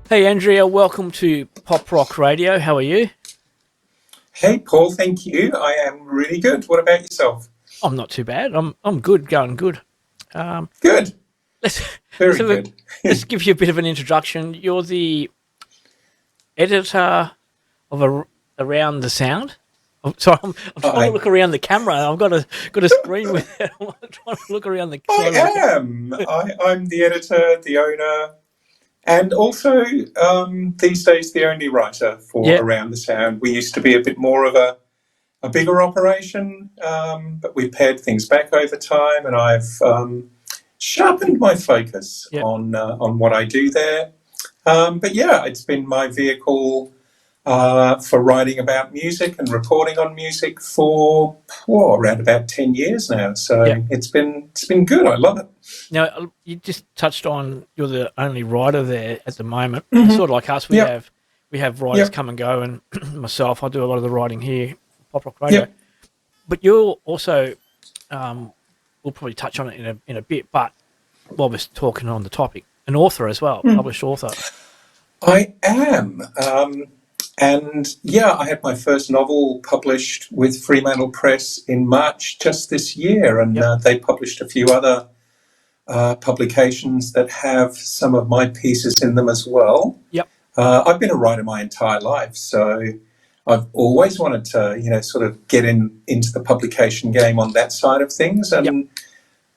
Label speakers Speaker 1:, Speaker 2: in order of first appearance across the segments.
Speaker 1: Hey Andrea, welcome to Pop Rock Radio. How are you?
Speaker 2: Hey, Paul, thank you. I am really good. What about yourself?
Speaker 1: I'm not too bad. I'm good, going good. Um,
Speaker 2: Good.
Speaker 1: let's let's
Speaker 2: Very
Speaker 1: have a,
Speaker 2: good.
Speaker 1: let's give you a bit of an introduction. You're the editor of Around the Sound. Sorry, I'm trying to
Speaker 2: I
Speaker 1: look around the camera. I've got a screen with it. I'm trying to look around the
Speaker 2: I
Speaker 1: side of the camera.
Speaker 2: am. I'm the editor, the owner, and also these days the only writer for
Speaker 1: Yeah,
Speaker 2: Around the Sound. We used to be a bit more of a bigger operation, but we pared things back over time, and I've sharpened my focus
Speaker 1: yeah,
Speaker 2: on what I do there. But yeah, it's been my vehicle for writing about music and reporting on music for around about 10 years now.
Speaker 1: yeah.
Speaker 2: So it's been good. I love it.
Speaker 1: Now you just touched on you're the only writer there at the moment. It's
Speaker 2: Hmm.
Speaker 1: sort of like us. We
Speaker 2: Yep.
Speaker 1: have we have writers
Speaker 2: Yep.
Speaker 1: come and go, and myself, I do a lot of the writing here, Pop Rock Radio.
Speaker 2: Yep.
Speaker 1: But you're also, we'll probably touch on it in a bit. But while we're talking on the topic, an author as well,
Speaker 2: Mm.
Speaker 1: published author.
Speaker 2: I am. And yeah, I had my first novel published with Fremantle Press in March just this year, and
Speaker 1: Yep,
Speaker 2: they published a few other publications that have some of my pieces in them as well.
Speaker 1: yep,
Speaker 2: I've been a writer my entire life, so I've always wanted to, sort of get into the publication game on that side of things.
Speaker 1: yep.
Speaker 2: And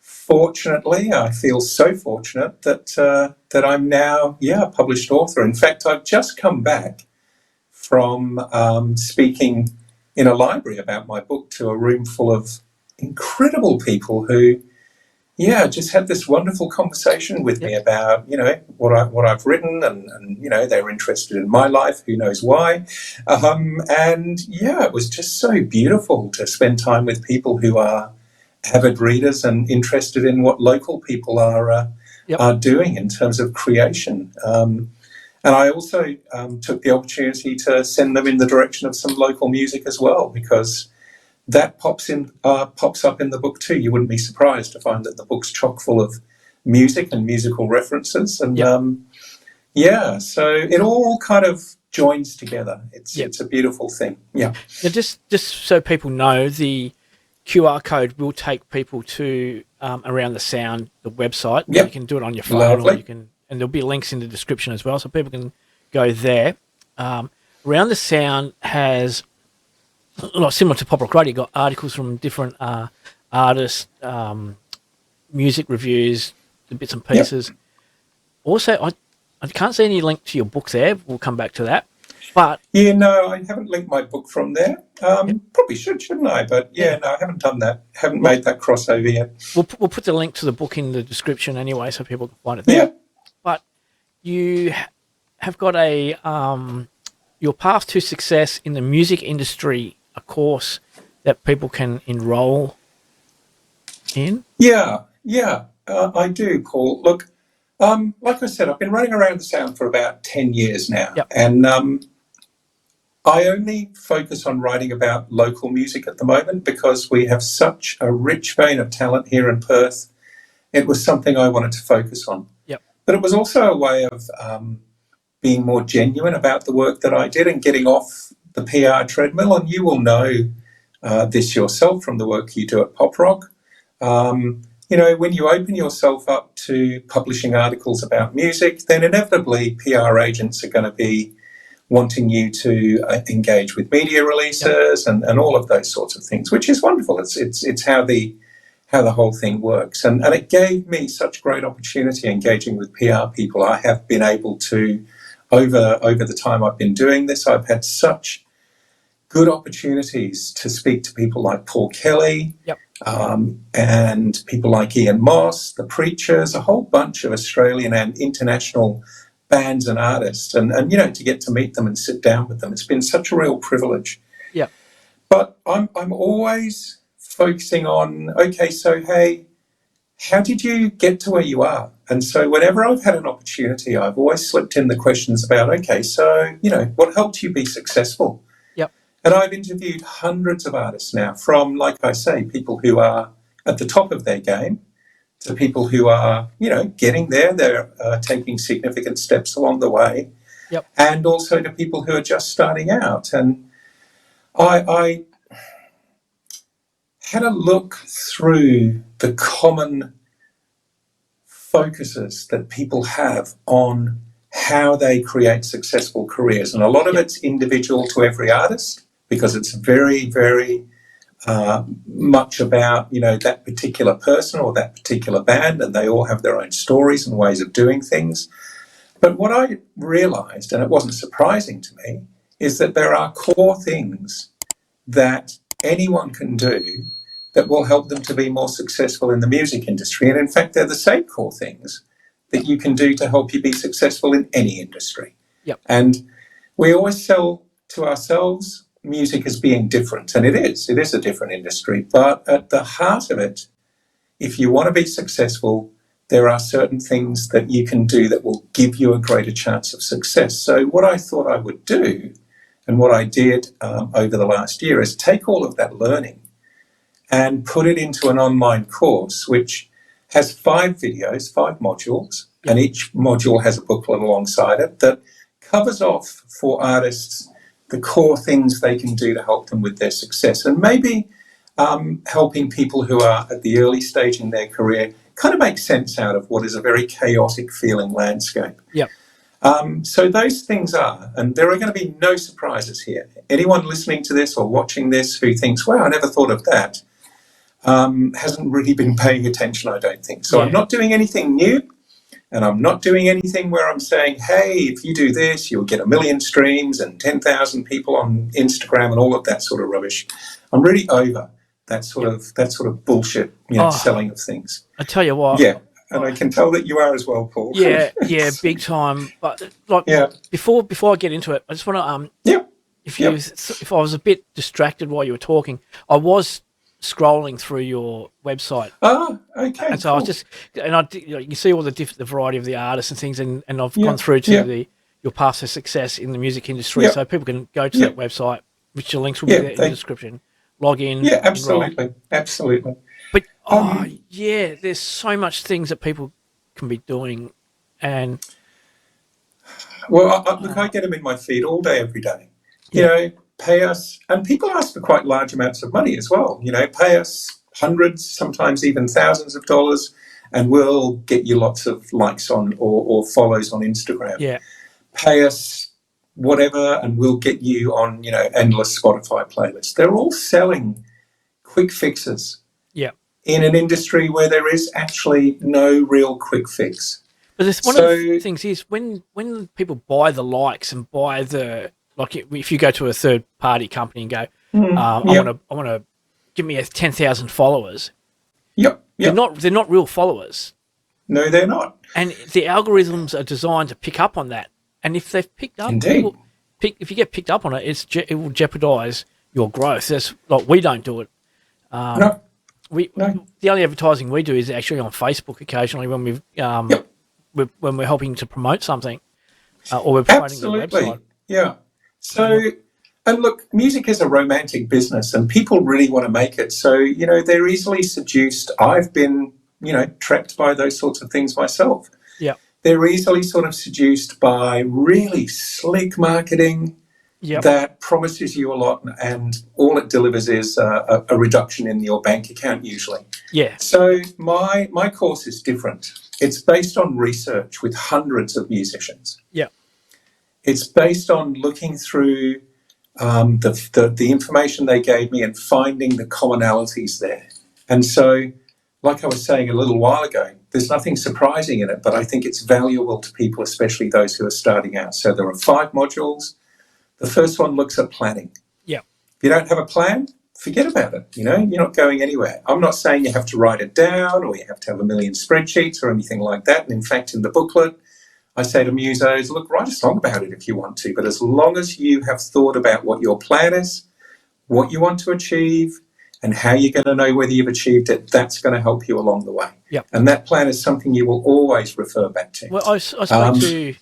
Speaker 2: fortunately, I feel so fortunate that I'm now, a published author. In fact, I've just come back from speaking in a library about my book to a room full of incredible people who, just had this wonderful conversation with
Speaker 1: Yep.
Speaker 2: me about, what I've written, and they were interested in my life. Who knows why? And yeah, it was just so beautiful to spend time with people who are avid readers and interested in what local people
Speaker 1: Yep.
Speaker 2: are doing in terms of creation. And I also took the opportunity to send them in the direction of some local music as well, because that pops up in the book too. You wouldn't be surprised to find that the book's chock full of music and musical references, and
Speaker 1: Yep.
Speaker 2: so it all kind of joins together.
Speaker 1: Yep.
Speaker 2: It's a beautiful thing. Yeah.
Speaker 1: Now, just so people know, the QR code will take people to Around the Sound, the website. You
Speaker 2: Yep.
Speaker 1: can do it on your phone, or
Speaker 2: Lovely.
Speaker 1: you can, and there'll be links in the description as well, so people can go there. Around the Sound has, like, similar to Pop Rock Radio, got articles from different artists, music reviews, the bits and
Speaker 2: Yep.
Speaker 1: pieces. Also, I can't see any link to your book there. We'll come back to that. But
Speaker 2: Yeah, no, I haven't linked my book from there.
Speaker 1: yeah,
Speaker 2: Probably should, shouldn't I? But
Speaker 1: yeah.
Speaker 2: yeah, no, I haven't done that. Haven't
Speaker 1: Well,
Speaker 2: made that crossover yet.
Speaker 1: we'll put the link to the book in the description anyway, so people can find it there.
Speaker 2: Yeah.
Speaker 1: But you have got a your path to success in the music industry, a course that people can enroll in.
Speaker 2: Yeah, I do, Paul. Look, like I said, I've been running around the sound for about 10 years now,
Speaker 1: Yep.
Speaker 2: and I only focus on writing about local music at the moment because we have such a rich vein of talent here in Perth. It was something I wanted to focus on.
Speaker 1: Yep.
Speaker 2: But it was also a way of being more genuine about the work that I did and getting off the PR treadmill. And you will know this yourself from the work you do at Pop Rock. When you open yourself up to publishing articles about music, then inevitably PR agents are going to be wanting you to engage with media releases,
Speaker 1: Yep.
Speaker 2: and all of those sorts of things, which is wonderful. It's how the whole thing works, and it gave me such great opportunity engaging with PR people. I have been able to, over the time I've been doing this, I've had such good opportunities to speak to people like Paul Kelly,
Speaker 1: Yep.
Speaker 2: and people like Ian Moss, the Preachers, a whole bunch of Australian and international bands and artists, and to get to meet them and sit down with them. It's been such a real privilege.
Speaker 1: Yep.
Speaker 2: But I'm always focusing on, okay, so hey, how did you get to where you are? And so whenever I've had an opportunity, I've always slipped in the questions about, okay, so, what helped you be successful?
Speaker 1: Yep.
Speaker 2: And I've interviewed hundreds of artists now, from, like I say, people who are at the top of their game to people who are, getting there. They're taking significant steps along the way.
Speaker 1: Yep.
Speaker 2: and also to people who are just starting out. And I had a look through the common focuses that people have on how they create successful careers. And a lot of it's individual to every artist, because it's very, very much about, that particular person or that particular band, and they all have their own stories and ways of doing things. But what I realised, and it wasn't surprising to me, is that there are core things that anyone can do that will help them to be more successful in the music industry. And in fact, they're the same core things that you can do to help you be successful in any industry.
Speaker 1: Yep.
Speaker 2: And we always sell to ourselves music as being different, and it is a different industry. But at the heart of it, if you want to be successful, there are certain things that you can do that will give you a greater chance of success. So what I thought I would do, and what I did over the last year, is take all of that learning and put it into an online course, which has 5 videos, 5 modules, and each module has a booklet alongside it that covers off for artists the core things they can do to help them with their success, and maybe helping people who are at the early stage in their career kind of make sense out of what is a very chaotic feeling landscape.
Speaker 1: Yep.
Speaker 2: So those things are, and there are going to be no surprises here. Anyone listening to this or watching this who thinks, wow, I never thought of that, hasn't really been paying attention, I don't think. So I'm not doing anything new, and I'm not doing anything where I'm saying, hey, if you do this, you'll get 1 million streams and 10,000 people on Instagram and all of that sort of rubbish. I'm really over that sort of bullshit, selling of things.
Speaker 1: I tell you what.
Speaker 2: Yeah, and I can tell that you are as well, Paul.
Speaker 1: Yeah, big time. But before I get into it, I just want to if I was a bit distracted while you were talking, I was scrolling through your website.
Speaker 2: Oh, okay.
Speaker 1: And so I was just, and you see all the variety of the artists and things, and I've gone through to your past success in the music industry, so people can go to that website, which the links will be there in the description. Log in.
Speaker 2: Yeah, absolutely, absolutely.
Speaker 1: But there's so much things that people can be doing, and
Speaker 2: well, look, I get them in my feed all day, every day. You know, pay us, and people ask for quite large amounts of money as well. Pay us hundreds, sometimes even thousands of dollars, and we'll get you lots of likes on or follows on Instagram.
Speaker 1: Yeah,
Speaker 2: pay us whatever, and we'll get you on, endless Spotify playlists. They're all selling quick fixes.
Speaker 1: Yeah.
Speaker 2: In an industry where there is actually no real quick fix.
Speaker 1: But one of the things is when people buy the likes and buy if you go to a third party company and go, I want to give me 10,000 followers.
Speaker 2: Yep.
Speaker 1: They're not real followers.
Speaker 2: No, they're not. And
Speaker 1: the algorithms are designed to pick up on that. And if they've picked up, if you get picked up on it, it will jeopardise your growth. That's we don't do it.
Speaker 2: No.
Speaker 1: The only advertising we do is actually on Facebook occasionally when when we're helping to promote something or we're promoting the website.
Speaker 2: Yeah. So, and look, music is a romantic business, and people really want to make it. So, they're easily seduced. I've been, trapped by those sorts of things myself.
Speaker 1: Yeah.
Speaker 2: They're easily sort of seduced by really slick marketing that promises you a lot, and all it delivers is a reduction in your bank account usually.
Speaker 1: Yeah.
Speaker 2: So my course is different. It's based on research with hundreds of musicians.
Speaker 1: Yeah.
Speaker 2: It's based on looking through the information they gave me and finding the commonalities there. And so, like I was saying a little while ago, there's nothing surprising in it, but I think it's valuable to people, especially those who are starting out. So there are 5 modules. The first one looks at planning.
Speaker 1: Yeah.
Speaker 2: If you don't have a plan, forget about it. You're not going anywhere. I'm not saying you have to write it down or you have to have 1 million spreadsheets or anything like that. And in fact, in the booklet, I say to musos, look, write a song about it if you want to, but as long as you have thought about what your plan is, what you want to achieve, and how you're going to know whether you've achieved it, that's going to help you along the way.
Speaker 1: Yep.
Speaker 2: And that plan is something you will always refer back to.
Speaker 1: Well, I spoke to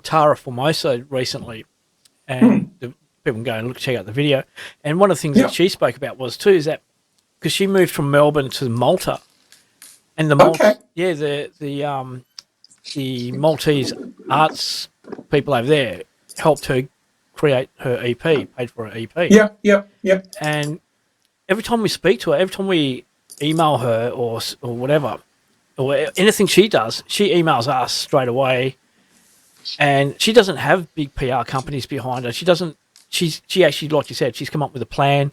Speaker 1: Tara Formosa recently, and people can go and check out the video. And one of the things that she spoke about was too is that because she moved from Melbourne to Malta, and the Maltese arts people over there helped her create her EP, paid for her EP.
Speaker 2: Yeah.
Speaker 1: And every time we speak to her, every time we email her or whatever, or anything she does, she emails us straight away. And she doesn't have big PR companies behind her. She doesn't. She actually, like you said, she's come up with a plan.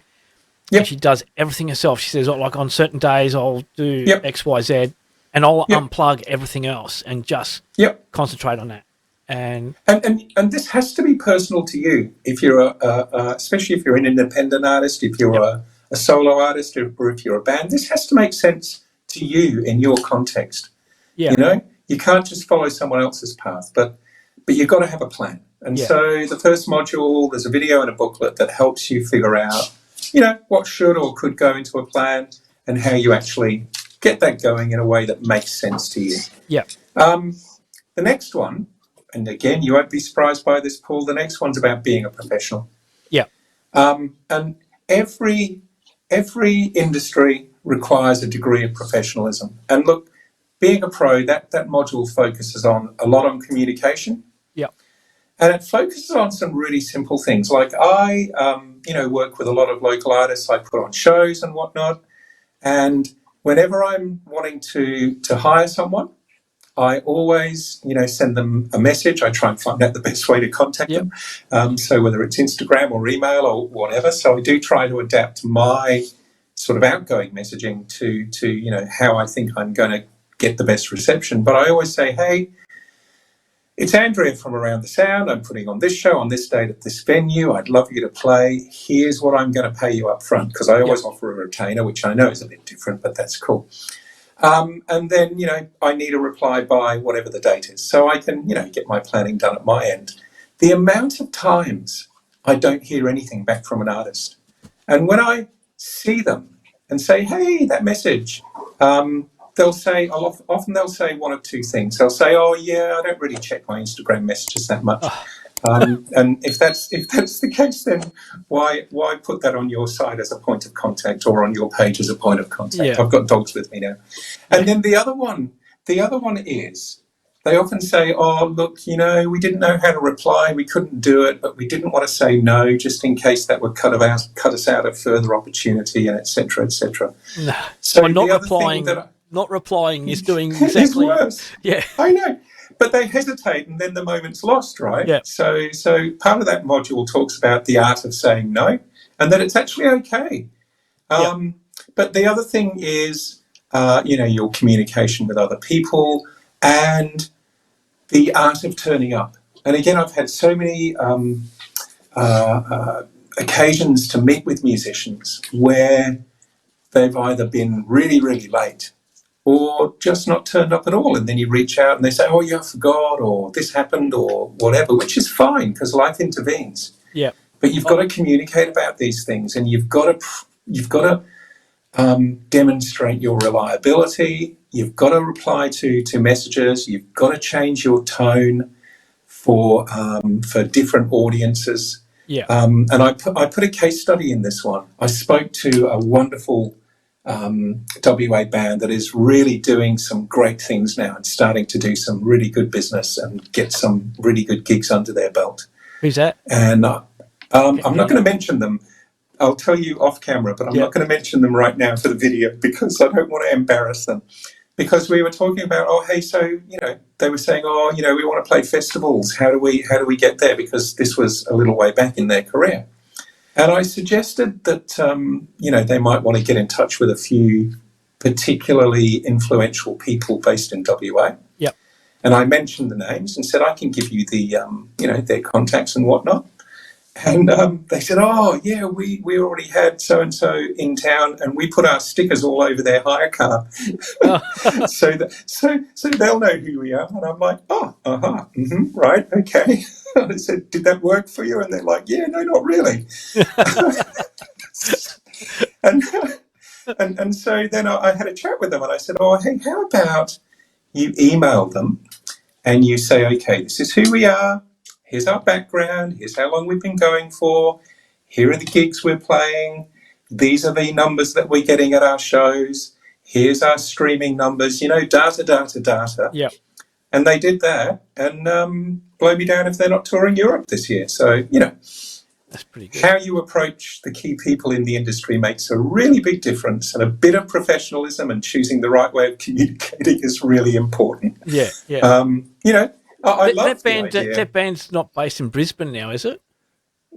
Speaker 2: Yep.
Speaker 1: And she does everything herself. She says, like, on certain days I'll do X, Y, Z, and I'll unplug everything else and just concentrate on that. And
Speaker 2: this has to be personal to you. If you're especially if you're an independent artist, if you're a solo artist, or if you're a band, this has to make sense to you in your context.
Speaker 1: Yeah.
Speaker 2: You know, you can't just follow someone else's path, but you've got to have a plan. And so the first module, there's a video and a booklet that helps you figure out, you know, what should or could go into a plan and how you actually get that going in a way that makes sense to you.
Speaker 1: Yeah.
Speaker 2: The next one, and again, you won't be surprised by this, Paul, the next one's about being a professional.
Speaker 1: Yeah.
Speaker 2: And every industry requires a degree of professionalism. And look, being a pro, that module focuses a lot on communication.
Speaker 1: Yeah.
Speaker 2: And it focuses on some really simple things. Like I, work with a lot of local artists. I put on shows and whatnot. And whenever I'm wanting to hire someone, I always, send them a message. I try and find out the best way to contact them. So whether it's Instagram or email or whatever. So I do try to adapt my sort of outgoing messaging to how I think I'm going to get the best reception. But I always say, hey, it's Andrea from Around the Sound. I'm putting on this show on this date at this venue. I'd love you to play. Here's what I'm going to pay you up front, because I always offer a retainer, which I know is a bit different, but that's cool. And then, I need a reply by whatever the date is, so I can, get my planning done at my end. The amount of times I don't hear anything back from an artist, and when I see them and say, hey, that message, they'll say one of two things. They'll say, oh yeah, I don't really check my Instagram messages that much. And if that's the case, then why put that on your site as a point of contact or on your page as a point of contact?
Speaker 1: Yeah.
Speaker 2: I've got dogs with me now. And then the other one is they often say, oh, look, we didn't know how to reply. We couldn't do it, but we didn't want to say no just in case that would cut us out of further opportunity, and et cetera, et cetera.
Speaker 1: No.
Speaker 2: So
Speaker 1: well, not replying is doing exactly...
Speaker 2: It's worse.
Speaker 1: Yeah.
Speaker 2: I know. But they hesitate, and then the moment's lost, right?
Speaker 1: Yeah.
Speaker 2: So part of that module talks about the art of saying no, and that it's actually okay. But the other thing is, your communication with other people and the art of turning up. And again, I've had so many occasions to meet with musicians where they've either been really, really late or just not turned up at all. And then you reach out and they say, oh, yeah, I forgot, or this happened, or whatever, which is fine because life intervenes.
Speaker 1: Yeah.
Speaker 2: But you've got to communicate about these things, and you've got to demonstrate your reliability. You've got to reply to messages. You've got to change your tone for different audiences.
Speaker 1: Yeah.
Speaker 2: And I put a case study in this one. I spoke to a wonderful WA band that is really doing some great things now and starting to do some really good business and get some really good gigs under their belt.
Speaker 1: Who's that?
Speaker 2: And I'm not going to mention them. I'll tell you off camera, but I'm not going to mention them right now for the video because I don't want to embarrass them. Because we were talking about, they were saying, we want to play festivals. How do we get there? Because this was a little way back in their career. And I suggested that, they might want to get in touch with a few particularly influential people based in WA.
Speaker 1: Yep.
Speaker 2: And I mentioned the names and said, I can give you the, their contacts and whatnot. And they said, oh, yeah, we already had so-and-so in town and we put our stickers all over their hire car. So they'll know who we are. And I'm like, right, okay. And I said, did that work for you? And they're like, yeah, no, not really. and so then I had a chat with them and I said, oh, hey, how about you email them and you say, okay, this is who we are. Here's our background. Here's how long we've been going for. Here are the gigs we're playing. These are the numbers that we're getting at our shows. Here's our streaming numbers, data.
Speaker 1: Yeah.
Speaker 2: And they did that, and blow me down if they're not touring Europe this year. So, you know,
Speaker 1: That's pretty good.
Speaker 2: how you approach the key people in the industry makes a really big difference, and a bit of professionalism and choosing the right way of communicating is really important.
Speaker 1: Yeah, yeah.
Speaker 2: You know, I love
Speaker 1: That
Speaker 2: the
Speaker 1: band.
Speaker 2: idea.
Speaker 1: That band's not based in Brisbane now, is it?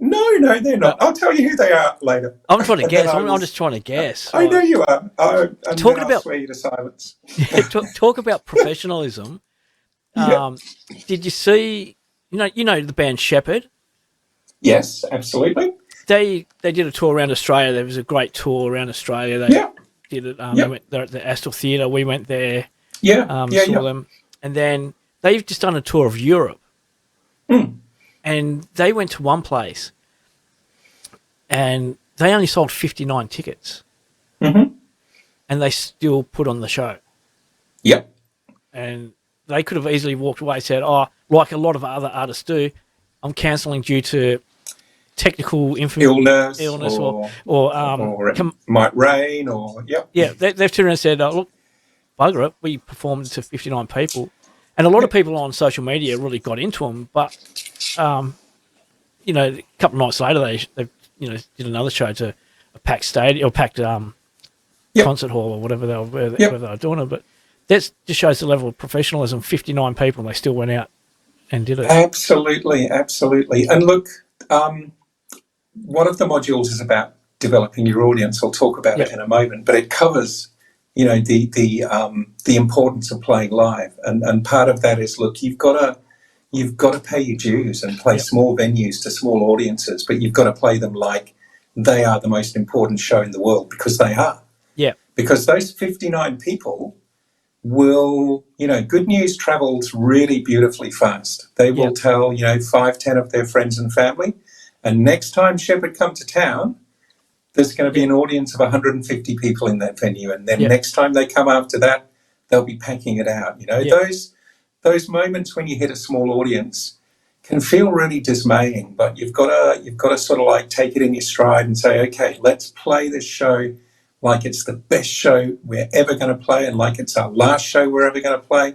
Speaker 2: No, they're not. I'll tell you who they are later.
Speaker 1: I'm trying to
Speaker 2: And then
Speaker 1: guess.
Speaker 2: I
Speaker 1: I'm
Speaker 2: will-
Speaker 1: just trying to guess.
Speaker 2: I know you are. And
Speaker 1: Talking
Speaker 2: then I'll
Speaker 1: about-
Speaker 2: swear you to silence.
Speaker 1: Talk about professionalism.
Speaker 2: Yeah.
Speaker 1: Did you see? You know the band Shepherd.
Speaker 2: Yes, absolutely.
Speaker 1: They did a tour around Australia. There was a great tour around Australia. They
Speaker 2: Yeah,
Speaker 1: did it.
Speaker 2: Yeah.
Speaker 1: They went there at the Astor Theatre. We went there.
Speaker 2: yeah,
Speaker 1: Saw them, and then they've just done a tour of Europe. And they went to one place, and they only sold 59 tickets, and they still put on the show.
Speaker 2: Yep.
Speaker 1: And they could have easily walked away and said, "Oh, like a lot of other artists do, I'm cancelling due to technical
Speaker 2: Illness
Speaker 1: or
Speaker 2: it might rain, or
Speaker 1: yeah." They've turned around and said, "Oh, look, bugger it, we performed to 59 people," and a lot of people on social media really got into them, but. You know, a couple of nights later, they did another show to a packed stadium or packed concert hall or whatever they were doing it. But that just shows the level of professionalism. 59 people, and they still went out and did it.
Speaker 2: Absolutely. And look, one of the modules is about developing your audience. I'll talk about it in a moment, but it covers, you know, the importance of playing live, and part of that is, look, you've got to pay your dues and play small venues to small audiences, but you've got to play them like they are the most important show in the world, because they are.
Speaker 1: Yeah.
Speaker 2: Because those 59 people will, you know, good news travels really beautifully fast. They will tell, 5, 10 of their friends and family, and next time Shepherd come to town, there's going to be an audience of 150 people in that venue, and then next time they come after that, they'll be packing it out. You know, those moments when you hit a small audience can feel really dismaying, but you've got to sort of like take it in your stride and say, okay, let's play this show like it's the best show we're ever going to play, and like it's our last show we're ever going to play.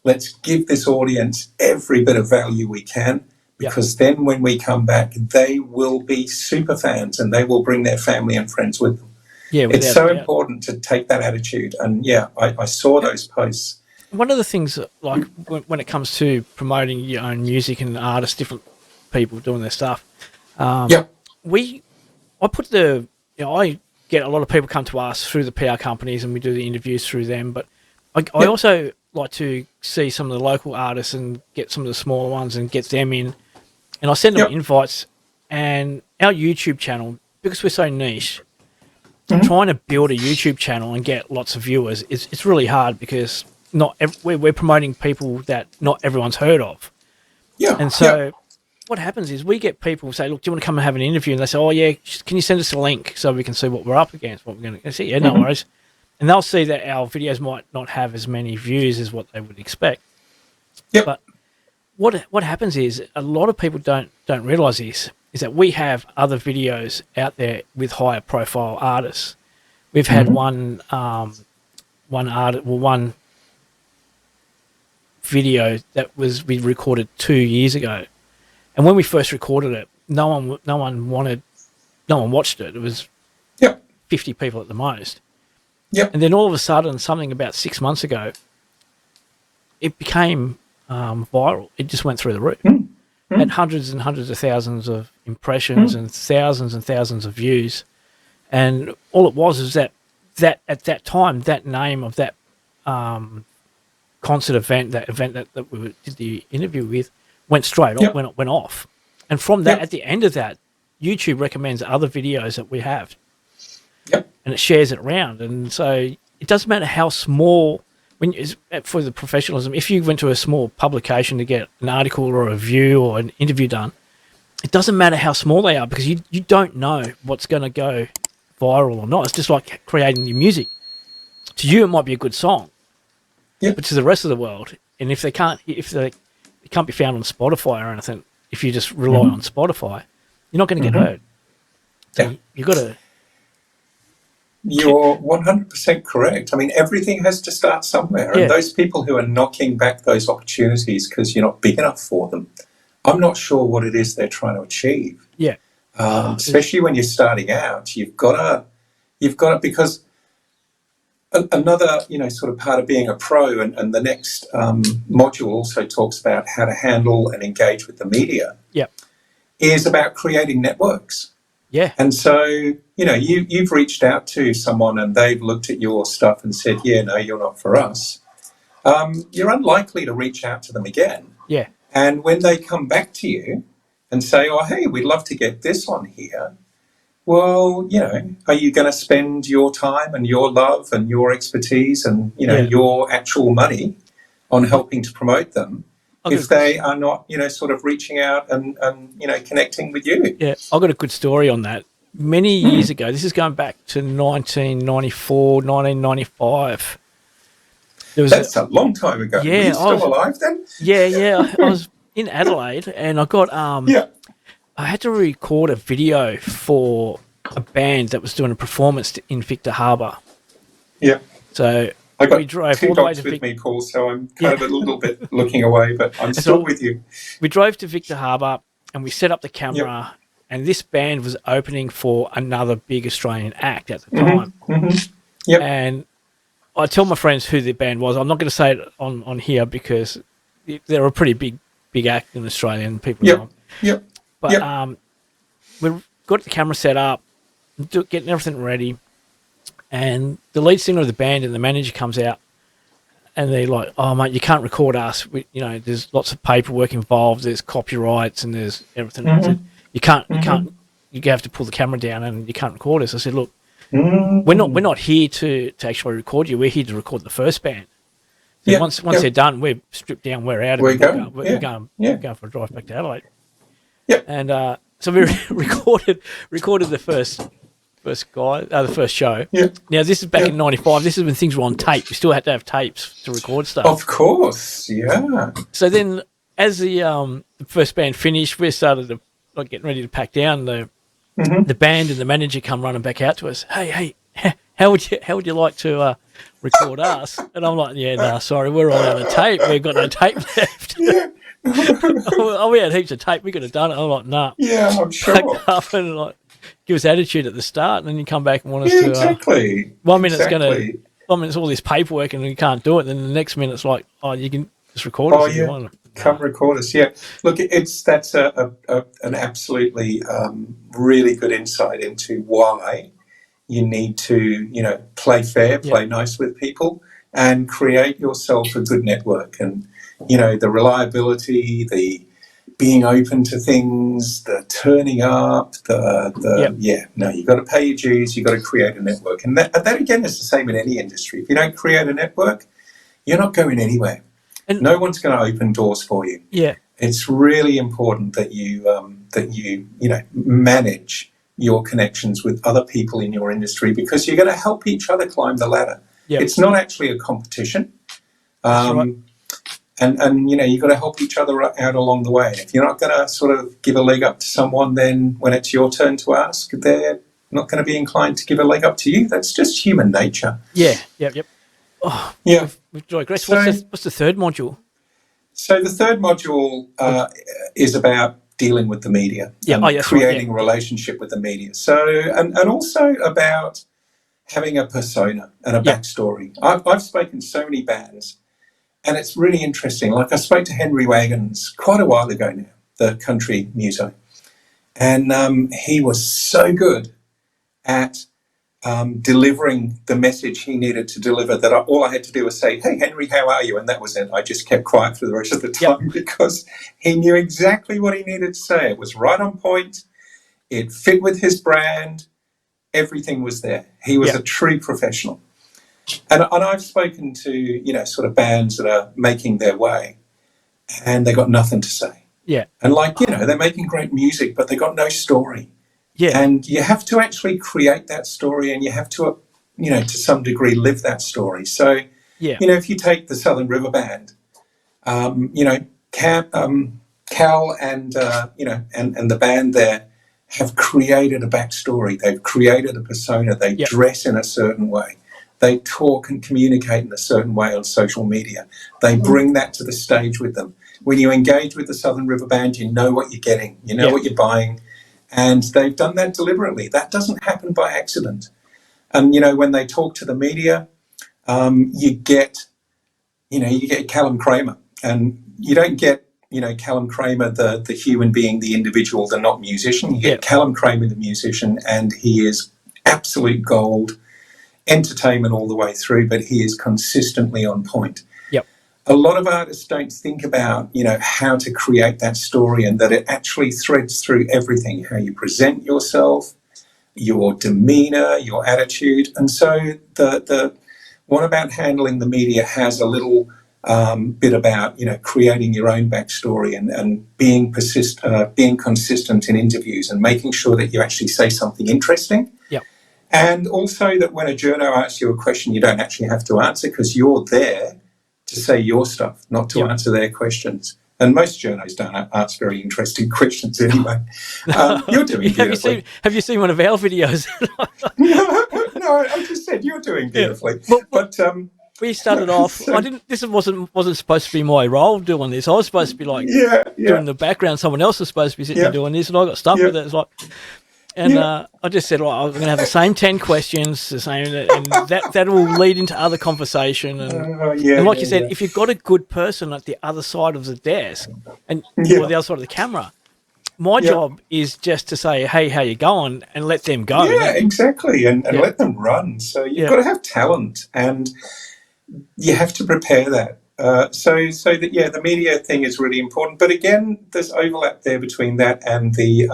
Speaker 2: Let's give this audience every bit of value we can, because then when we come back, they will be super fans and they will bring their family and friends with them. Yeah, it's so important to take that attitude. And I saw those posts.
Speaker 1: One of the things, like when it comes to promoting your own music and artists, different people doing their stuff, I get a lot of people come to us through the PR companies, and we do the interviews through them. But I also like to see some of the local artists and get some of the smaller ones and get them in, and I send them invites. And our YouTube channel, because we're so niche, trying to build a YouTube channel and get lots of viewers, it's really hard, because we're promoting people that not everyone's heard of. Yeah. And so what happens is we get people say, look, do you want to come and have an interview? And they say, oh, yeah, can you send us a link so we can see what we're up against, what we're going to see? Yeah, no worries. And they'll see that our videos might not have as many views as what they would expect. Yep. But what happens is a lot of people don't realise this, is that we have other videos out there with higher profile artists. We've had one video that we recorded 2 years ago, and when we first recorded it, no one watched it. It was 50 people at the most. And then all of a sudden, something about 6 months ago, it became viral. It just went through the roof. Had hundreds and hundreds of thousands of impressions and thousands of views, and all it was is that at that time, that name of that concert event, that we did the interview with, went straight off, went off. And from that, at the end of that, YouTube recommends other videos that we have. And it shares it around. And so it doesn't matter how small, for the professionalism, if you went to a small publication to get an article or a review or an interview done, it doesn't matter how small they are, because you don't know what's going to go viral or not. It's just like creating your music. To you, it might be a good song. But to the rest of the world, and if they can't be found on Spotify or anything, if you just rely on Spotify, you're not going to get heard. So you've got to
Speaker 2: You're 100% correct. I mean, everything has to start somewhere.
Speaker 1: Yeah.
Speaker 2: And those people who are knocking back those opportunities because you're not big enough for them, I'm not sure what it is they're trying to achieve.
Speaker 1: Yeah.
Speaker 2: Especially when you're starting out, you've got to, because another, sort of part of being a pro, and the next module also talks about how to handle and engage with the media.
Speaker 1: Yeah.
Speaker 2: Is about creating networks.
Speaker 1: Yeah.
Speaker 2: And so, you've reached out to someone and they've looked at your stuff and said, yeah, no, you're not for us. You're unlikely to reach out to them again.
Speaker 1: Yeah.
Speaker 2: And when they come back to you and say, oh, hey, we'd love to get this on here. Well, are you going to spend your time and your love and your expertise and, your actual money on helping to promote them if they are not, sort of reaching out and connecting with you?
Speaker 1: Yeah, I've got a good story on that. Many years ago, this is going back to 1994, 1995.
Speaker 2: That's a long time ago.
Speaker 1: Yeah,
Speaker 2: Were you still alive then?
Speaker 1: Yeah. I was in Adelaide and I got I had to record a video for a band that was doing a performance in Victor Harbour.
Speaker 2: Yeah.
Speaker 1: So
Speaker 2: I got
Speaker 1: we drove
Speaker 2: two
Speaker 1: all the way
Speaker 2: dogs
Speaker 1: to
Speaker 2: with me, Paul, so I'm kind of a little bit looking away, but I'm still with you.
Speaker 1: We drove to Victor Harbour and we set up the camera, and this band was opening for another big Australian act at the time.
Speaker 2: Mm-hmm. Yep.
Speaker 1: And I tell my friends who the band was. I'm not going to say it on here because they're a pretty big act in Australia and people know them.
Speaker 2: Yep.
Speaker 1: But we got the camera set up, getting everything ready, and the lead singer of the band and the manager comes out, and they're like, "Oh, mate, you can't record us. There's lots of paperwork involved. There's copyrights and there's everything.
Speaker 2: Mm-hmm.
Speaker 1: You can't. You have to pull the camera down and you can't record us." I said, "Look, we're not here to actually record you. We're here to record the first band. So once they're done, we're stripped down. We're out.
Speaker 2: We're going
Speaker 1: for a drive back to Adelaide."
Speaker 2: Yep.
Speaker 1: And so we recorded the first show.
Speaker 2: Yeah.
Speaker 1: Now this is back in '95. This is when things were on tape. We still had to have tapes to record stuff.
Speaker 2: Of course, yeah.
Speaker 1: So then, as the first band finished, we started getting ready to pack down. The band and the manager come running back out to us. Hey, how would you like to record us? And I'm like, no, sorry, we're all out of tape. We've got no tape left.
Speaker 2: Yeah.
Speaker 1: We had heaps of tape. We could have done it. I'm like, nah.
Speaker 2: Yeah, I'm sure.
Speaker 1: Pack up and give us attitude at the start, and then you come back and want us to.
Speaker 2: Exactly.
Speaker 1: 1 minute's one minute's all this paperwork, and you can't do it. Then the next minute's like, oh, you can just record us if you want.
Speaker 2: Come record us. Yeah. Look, that's an absolutely really good insight into why you need to play fair, play nice with people, and create yourself a good network. And the reliability, the being open to things, the turning up, you've got to pay your dues, you've got to create a network. And that again is the same in any industry. If you don't create a network, you're not going anywhere. And no one's going to open doors for you. Yeah. It's really important that you manage your connections with other people in your industry, because you're going to help each other climb the ladder. Yep. It's not actually a competition.
Speaker 1: That's right.
Speaker 2: And you've got to help each other out along the way. And if you're not going to sort of give a leg up to someone, then when it's your turn to ask, they're not going to be inclined to give a leg up to you. That's just human nature.
Speaker 1: Yeah, yep. Oh,
Speaker 2: yeah.
Speaker 1: We've digressed. What's the third module?
Speaker 2: So the third module is about dealing with the media and creating a relationship with the media. So and also about having a persona and a backstory. I've spoken to so many bands. And it's really interesting. Like, I spoke to Henry Wagons quite a while ago now, the country muso. And he was so good at delivering the message he needed to deliver that all I had to do was say, "Hey, Henry, how are you?" And that was it. I just kept quiet for the rest of the time because he knew exactly what he needed to say. It was right on point. It fit with his brand. Everything was there. He was a true professional. And I've spoken to, sort of bands that are making their way and they got nothing to say. Yeah. And they're making great music, but they got no story. Yeah. And you have to actually create that story, and you have to, to some degree live that story. So, if you take the Southern River Band, Cal and, and the band there have created a backstory. They've created a persona. They dress in a certain way. They talk and communicate in a certain way on social media. They bring that to the stage with them. When you engage with the Southern River Band, you know what you're getting. You know what you're buying. And they've done that deliberately. That doesn't happen by accident. And, when they talk to the media, you get Callum Kramer. And you don't get, Callum Kramer, the human being, the individual, the not musician. You get Callum Kramer, the musician, and he is absolute gold, entertainment all the way through, but he is consistently on point.
Speaker 1: Yep.
Speaker 2: A lot of artists don't think about, how to create that story, and that it actually threads through everything, how you present yourself, your demeanour, your attitude. And so the one about handling the media has a little bit about, creating your own backstory and being consistent in interviews and making sure that you actually say something interesting.
Speaker 1: Yep.
Speaker 2: And also that when a journo asks you a question, you don't actually have to answer, because you're there to say your stuff, not to answer their questions. And most journos don't ask very interesting questions anyway. You're doing beautifully.
Speaker 1: Have you seen one of our videos?
Speaker 2: No, I just said you're doing beautifully.
Speaker 1: Yeah.
Speaker 2: But
Speaker 1: we started off. This wasn't supposed to be my role doing this. I was supposed to be doing the background. Someone else was supposed to be sitting there doing this, and I got stuck with it. It's like. And I just said, I'm going to have the same 10 questions, and that will lead into other conversation. And like you said, if you've got a good person at the other side of the desk or the other side of the camera, my job is just to say, hey, how you going, and let them go.
Speaker 2: Yeah, exactly, and let them run. So you've got to have talent, and you have to prepare that. So that, the media thing is really important. But again, there's overlap there between that and the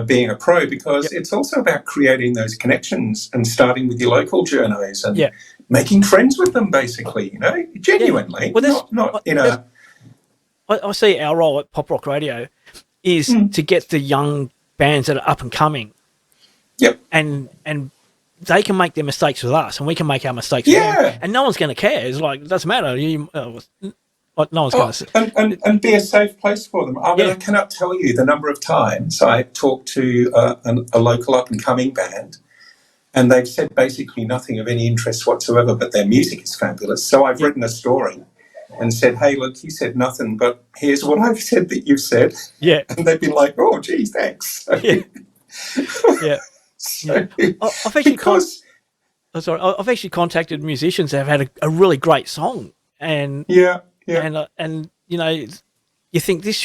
Speaker 2: being a pro, because it's also about creating those connections and starting with your local journos and making friends with them, basically, genuinely. Well, not in a...
Speaker 1: I see our role at Pop Rock Radio is to get the young bands that are up and coming.
Speaker 2: Yep.
Speaker 1: And they can make their mistakes with us, and we can make our mistakes with them. And no one's going to care. It's like, it doesn't matter. No one's going to...
Speaker 2: And be a safe place for them. I mean, I cannot tell you the number of times I talked to a local up-and-coming band, and they've said basically nothing of any interest whatsoever, but their music is fabulous. So I've written a story and said, hey, look, you said nothing, but here's what I've said that you've said.
Speaker 1: Yeah.
Speaker 2: And they've been like, oh, geez, thanks. So,
Speaker 1: I've actually contacted musicians that have had a really great song, and and you think this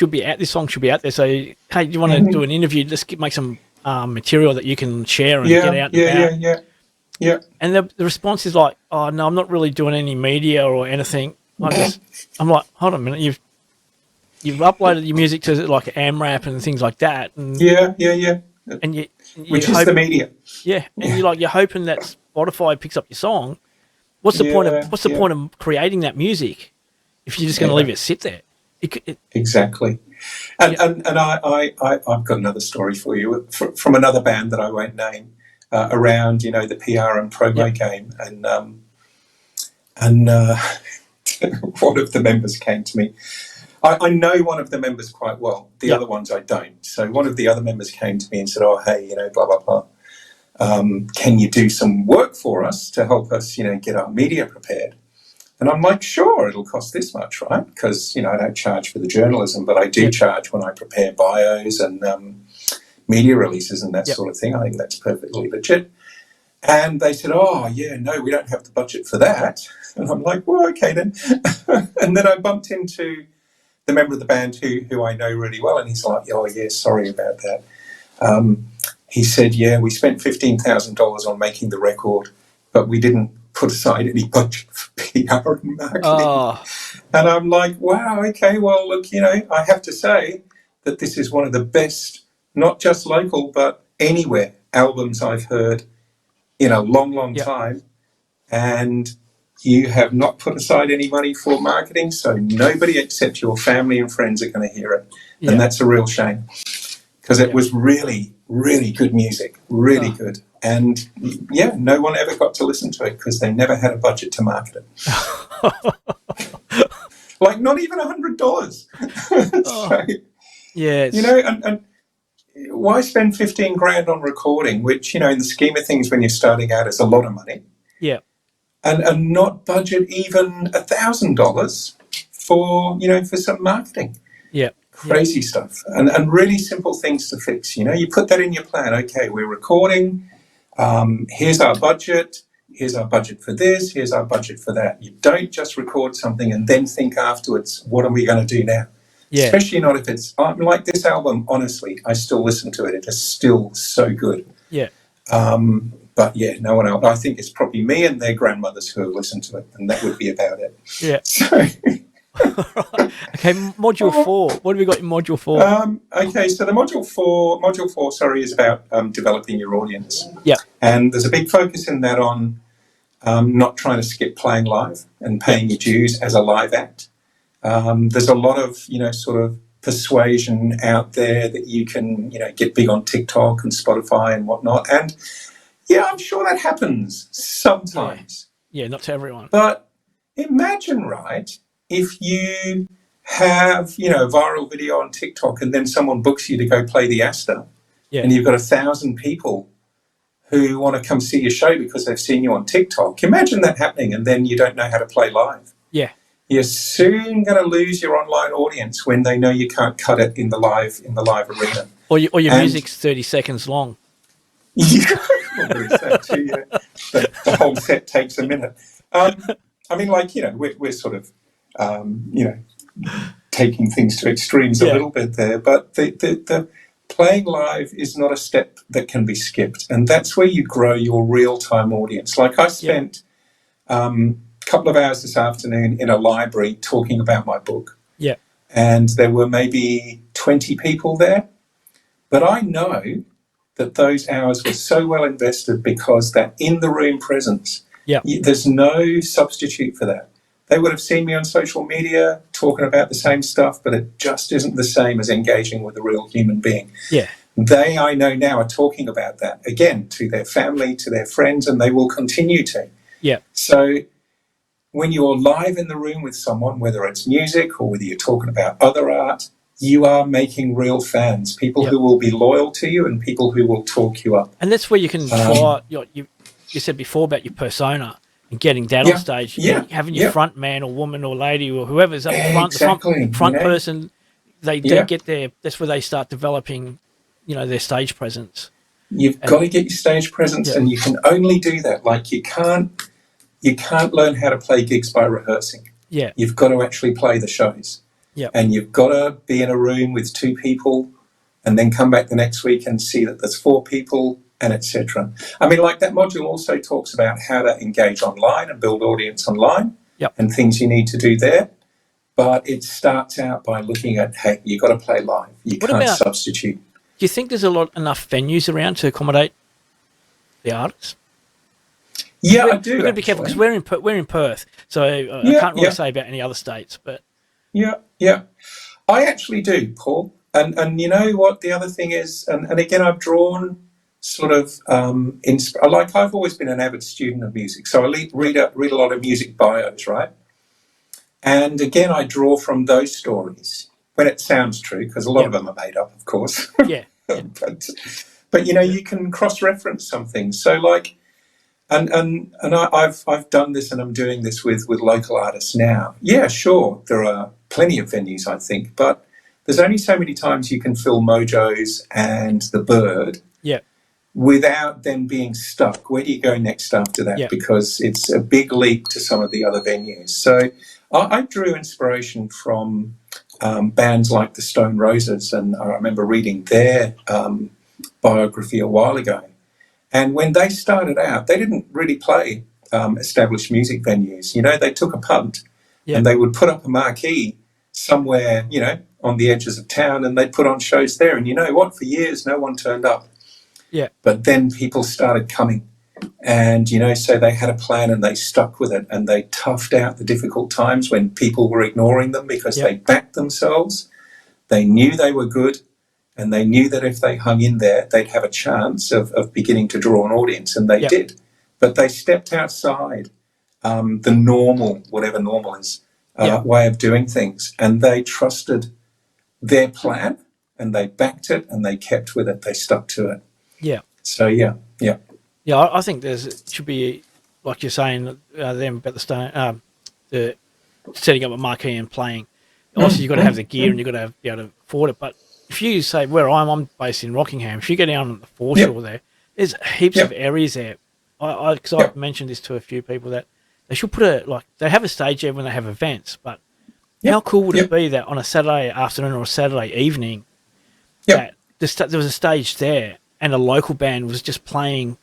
Speaker 1: song should be out there. So hey, do you want to do an interview? Just make some material that you can share and get out.
Speaker 2: Yeah.
Speaker 1: And the response is like, oh no, I'm not really doing any media or anything. I'm like, hold on a minute, you've uploaded your music to like AMRAP and things like that. And and
Speaker 2: which is the media.
Speaker 1: Yeah, and you're hoping that Spotify picks up your song. What's the point of creating that music if you're just going to leave it sit there?
Speaker 2: Exactly. And I've got another story for you from another band that I won't name around the PR and promo game, and one of the members came to me. I know one of the members quite well. The other ones I don't. So one of the other members came to me and said, oh, hey, blah, blah, blah. Can you do some work for us to help us, get our media prepared? And I'm like, sure, it'll cost this much, right? Because, I don't charge for the journalism, but I do charge when I prepare bios and media releases and that sort of thing. I think that's perfectly legit. And they said, oh, yeah, no, we don't have the budget for that. And I'm like, well, okay then. And then I bumped into the member of the band who I know really well, and he's like, oh, yeah, sorry about that. He said, yeah, we spent $15,000 on making the record, but we didn't put aside any budget for PR and marketing. Oh. And I'm like, wow, okay, well, look, I have to say that this is one of the best, not just local, but anywhere albums I've heard in a long, long time. And you have not put aside any money for marketing, so nobody except your family and friends are going to hear it. Yeah. And that's a real shame, because it was really, really good music, really good. And, no one ever got to listen to it because they never had a budget to market it. Like, not even $100. So,
Speaker 1: yeah.
Speaker 2: and why spend 15 grand on recording, which, in the scheme of things, when you're starting out, is a lot of money,
Speaker 1: Yeah.
Speaker 2: and not budget even $1,000 for some marketing?
Speaker 1: Yeah.
Speaker 2: Crazy stuff, and really simple things to fix. You put that in your plan. Okay, we're recording. Here's our budget. Here's our budget for this. Here's our budget for that. You don't just record something and then think afterwards, what are we going to do now?
Speaker 1: Yeah.
Speaker 2: Especially not if it's like this album. Honestly, I still listen to it. It is still so good.
Speaker 1: Yeah.
Speaker 2: But yeah, no one else. I think it's probably me and their grandmothers who have listened to it, and that would be about it.
Speaker 1: Yeah.
Speaker 2: So.
Speaker 1: Okay, module 4. What have we got in module 4?
Speaker 2: Okay, so the module four, is about developing your audience.
Speaker 1: Yeah.
Speaker 2: And there's a big focus in that on not trying to skip playing live and paying your dues as a live act. There's a lot of, sort of persuasion out there that you can, get big on TikTok and Spotify and whatnot. And yeah, I'm sure that happens sometimes.
Speaker 1: Yeah, not to everyone.
Speaker 2: But imagine, right, if you have, a viral video on TikTok and then someone books you to go play the Astor, and you've got 1,000 people who want to come see your show because they've seen you on TikTok. Imagine that happening, and then you don't know how to play live.
Speaker 1: Yeah.
Speaker 2: You're soon going to lose your online audience when they know you can't cut it in the live arena.
Speaker 1: Or your music's 30 seconds long.
Speaker 2: Yeah, the whole set takes a minute. We're sort of, taking things to extremes a little bit there, but the playing live is not a step that can be skipped, and that's where you grow your real-time audience. Like I spent a couple of hours this afternoon in a library talking about my book, and there were maybe 20 people there, but I know that those hours were so well invested because that in-the-room presence, there's no substitute for that. They would have seen me on social media talking about the same stuff, but it just isn't the same as engaging with a real human being.
Speaker 1: Yeah.
Speaker 2: They, I know now, are talking about that, again, to their family, to their friends, and they will continue to.
Speaker 1: Yeah.
Speaker 2: So when you're live in the room with someone, whether it's music or whether you're talking about other art, you are making real fans, people who will be loyal to you and people who will talk you up.
Speaker 1: And that's where you can try, you said before about your persona. And getting that on stage, having your front man or woman or lady or whoever's up front, the front person, they get there. That's where they start developing, their stage presence.
Speaker 2: You've got to get your stage presence, and you can only do that. Like you can't learn how to play gigs by rehearsing.
Speaker 1: Yeah,
Speaker 2: you've got to actually play the shows.
Speaker 1: Yeah,
Speaker 2: and you've got to be in a room with 2 people, and then come back the next week and see that there's 4 people. And etc. That module also talks about how to engage online and build audience online and things you need to do there. But it starts out by looking at, hey, you've got to play live. You can't substitute.
Speaker 1: Do you think there's enough venues around to accommodate the artists?
Speaker 2: Yeah, I do.
Speaker 1: We've got to be careful because we're in Perth, so I can't really say about any other states. But
Speaker 2: yeah, I actually do, Paul. And you know what? The other thing is, and again, I've drawn sort of I've always been an avid student of music, so I read a lot of music bios, right? And again, I draw from those stories when it sounds true, because a lot of them are made up, of course. But you can cross-reference something. So I've done this, and I'm doing this with local artists now. Yeah, sure, there are plenty of venues, I think, but there's only so many times you can fill Mojo's and the Bird.
Speaker 1: Yeah.
Speaker 2: Without them being stuck. Where do you go next after that? Because it's a big leap to some of the other venues. So I drew inspiration from bands like the Stone Roses, and I remember reading their biography a while ago. And when they started out, they didn't really play established music venues. They took a punt and they would put up a marquee somewhere, on the edges of town, and they'd put on shows there. And you know what? For years, no one turned up.
Speaker 1: Yeah.
Speaker 2: But then people started coming, and, so they had a plan and they stuck with it, and they toughed out the difficult times when people were ignoring them because they backed themselves. They knew they were good, and they knew that if they hung in there, they'd have a chance of beginning to draw an audience, and they did. But they stepped outside the normal, whatever normal is, way of doing things, and they trusted their plan and they backed it and they kept with it. They stuck to it.
Speaker 1: Yeah.
Speaker 2: So, yeah.
Speaker 1: Yeah, I think should be, like you're saying, them about the setting up a marquee and playing. Obviously, you've got to have the gear and you've got to be able to afford it. But if you say where I'm based in Rockingham, if you go down on the foreshore there's heaps of areas there. Because I've mentioned this to a few people that they should put they have a stage there when they have events, but how cool would it be that on a Saturday afternoon or a Saturday evening that there was a stage there and a local band was just playing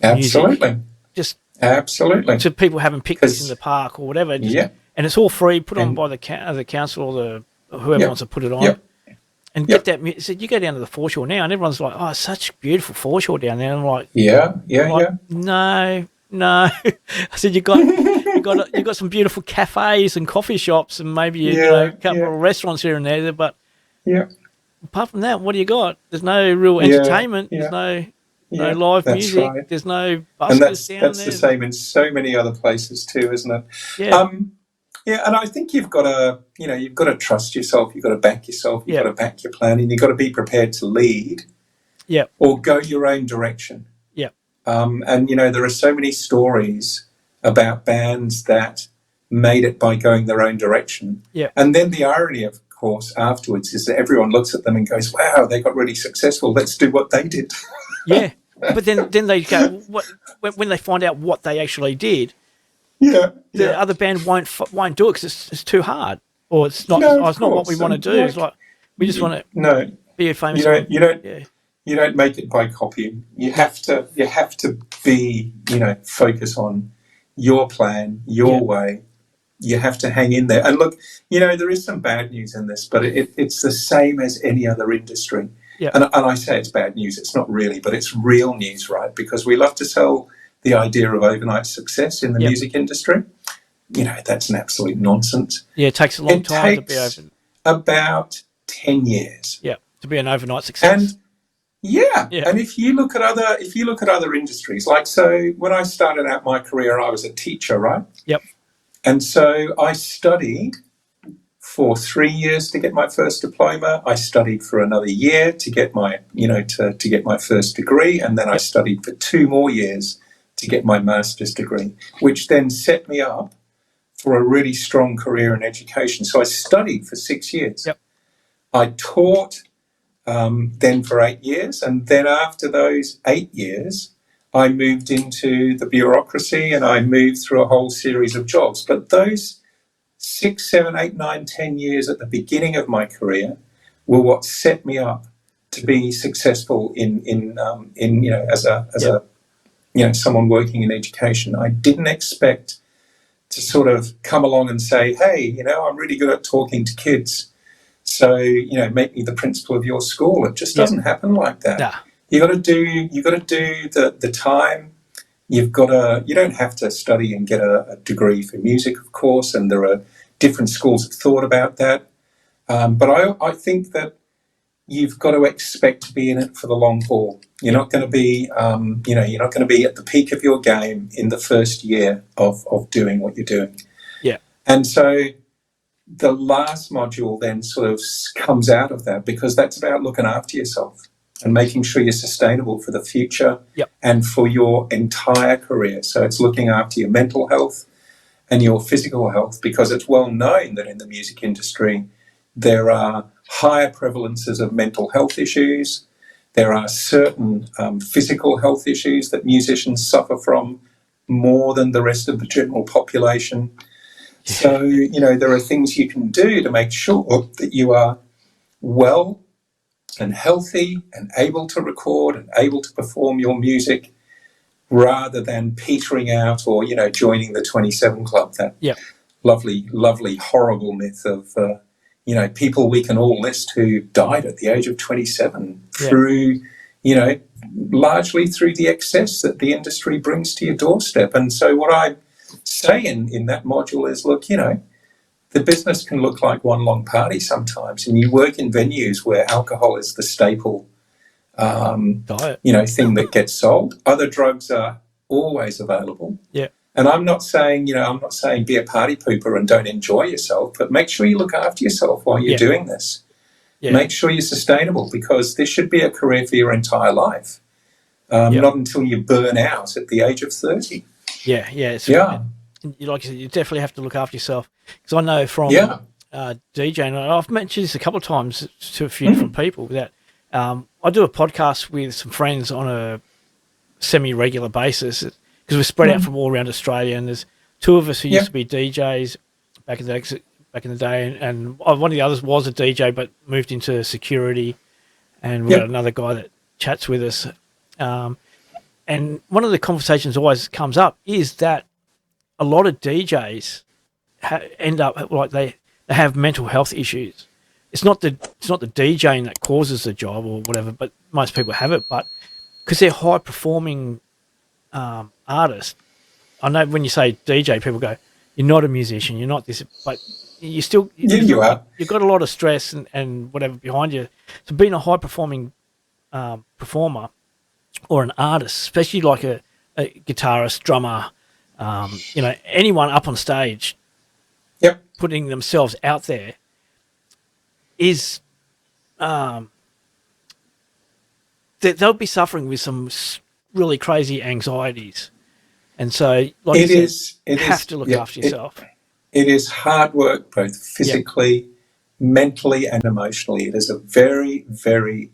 Speaker 2: Absolutely.
Speaker 1: music, just
Speaker 2: absolutely
Speaker 1: to people having picnics in the park or whatever. And it's all free, put on by the council or whoever wants to put it on. And get that music. You go down to the foreshore now, and everyone's like, "Oh, it's such beautiful foreshore down there." And I'm like, No. I said you got some beautiful cafes and coffee shops, and maybe a couple of restaurants here and there. But apart from that, what do you got? There's no real entertainment. There's no live music. Right. There's no buskers down there.
Speaker 2: That's the same in so many other places too, isn't it? Yeah. And I think you've got to trust yourself. You've got to back yourself. You've got to back your planning. You've got to be prepared to lead. Yeah. Or go your own direction. Yeah. And there are so many stories about bands that made it by going their own direction. Yeah. And then the irony, of course, afterwards is that everyone looks at them and goes, "Wow, they got really successful. Let's do what they did."
Speaker 1: Yeah. But then they go, when they find out what they actually did, the other band won't do it because it's too hard, or it's not what we want to do. It's like we just want to be a famous.
Speaker 2: You don't make it by copying. You have to be focus on your plan, your way. You have to hang in there. And look, there is some bad news in this, but it's the same as any other industry. Yeah. And I say it's bad news. It's not really, but it's real news, right? Because we love to sell the idea of overnight success in the music industry. That's an absolute nonsense.
Speaker 1: Yeah, it takes a long time to be
Speaker 2: over. About 10 years.
Speaker 1: Yeah, to be an overnight success.
Speaker 2: And if you look at other industries, like so when I started out my career, I was a teacher, right? Yep. And so I studied for 3 years to get my first diploma. I studied for another year to get my, to get my first degree. And then I studied for 2 more years to get my master's degree, which then set me up for a really strong career in education. So I studied for 6 years. Yep. I taught then for 8 years. And then after those 8 years, I moved into the bureaucracy and I moved through a whole series of jobs. But those 6, 7, 8, 9, 10 years at the beginning of my career were what set me up to be successful as someone working in education. I didn't expect to sort of come along and say, "Hey, I'm really good at talking to kids, so make me the principal of your school." It just doesn't happen like that. Nah. You got to do the time. You don't have to study and get a degree for music, of course, and there are different schools of thought about that. But I think that you've got to expect to be in it for the long haul. You're not going to be, you're not going to be at the peak of your game in the first year of doing what you're doing. Yeah. And so the last module then sort of comes out of that, because that's about looking after yourself and making sure you're sustainable for the future and for your entire career. So it's looking after your mental health and your physical health, because it's well known that in the music industry there are higher prevalences of mental health issues. There are certain physical health issues that musicians suffer from more than the rest of the general population. So, there are things you can do to make sure that you are well and healthy and able to record and able to perform your music, rather than petering out or, joining the 27 Club, that lovely, lovely, horrible myth of, people we can all list who died at the age of 27 through, largely through the excess that the industry brings to your doorstep. And so what I say in that module is, look, the business can look like one long party sometimes, and you work in venues where alcohol is the staple thing that gets sold. Other drugs are always available. Yeah. And I'm not saying be a party pooper and don't enjoy yourself, but make sure you look after yourself while you're doing this. Make sure you're sustainable, because this should be a career for your entire life, not until you burn out at the age of 30.
Speaker 1: Yeah. Like you said, you definitely have to look after yourself. Because I know from DJing, I've mentioned this a couple of times to a few different people, that I do a podcast with some friends on a semi-regular basis, because we're spread out from all around Australia, and there's two of us who used to be DJs back in the day, and one of the others was a DJ but moved into security, and we've got another guy that chats with us. And one of the conversations always comes up is that a lot of DJs end up like they have mental health issues. It's not the DJing that causes the job or whatever, but most people have it. But because they're high performing artists, I know when you say DJ, people go, "You're not a musician, you're not this," but you still
Speaker 2: you are.
Speaker 1: You've got a lot of stress and whatever behind you. So being a high performing performer or an artist, especially like a guitarist, drummer, anyone up on stage, putting themselves out there is they'll be suffering with some really crazy anxieties, and so like you have to look after yourself.
Speaker 2: It is hard work, both physically, mentally, and emotionally. It is a very, very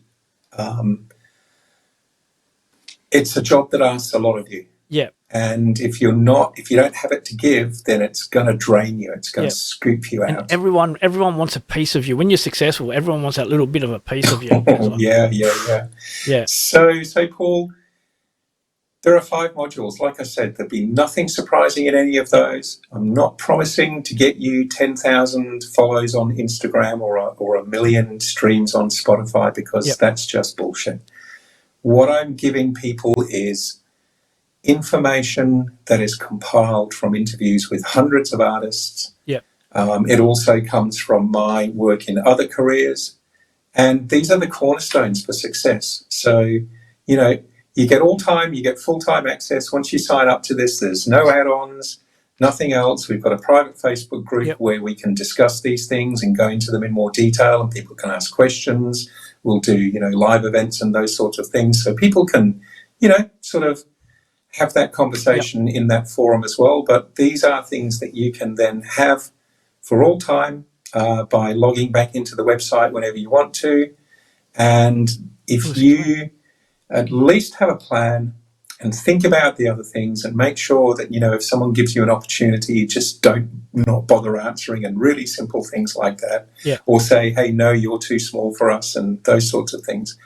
Speaker 2: it's a job that asks a lot of you.
Speaker 1: Yeah.
Speaker 2: And if you don't have it to give, then it's going to drain you. It's going to scoop you out.
Speaker 1: And everyone wants a piece of you. When you're successful, everyone wants that little bit of a piece of you.
Speaker 2: Yeah. So Paul, there are 5 modules. Like I said, there'll be nothing surprising in any of those. I'm not promising to get you 10,000 follows on Instagram or a million streams on Spotify, because that's just bullshit. What I'm giving people is information that is compiled from interviews with hundreds of artists. It also comes from my work in other careers, and these are the cornerstones for success. So, you get all-time, you get full-time access. Once you sign up to this, there's no add-ons, nothing else. We've got a private Facebook group where we can discuss these things and go into them in more detail, and people can ask questions. We'll do, live events and those sorts of things, so people can, sort of have that conversation in that forum as well. But these are things that you can then have for all time by logging back into the website whenever you want to. And if you at least have a plan and think about the other things, and make sure that, if someone gives you an opportunity, just not bother answering, and really simple things like that. Or say, hey, no, you're too small for us, and those sorts of things.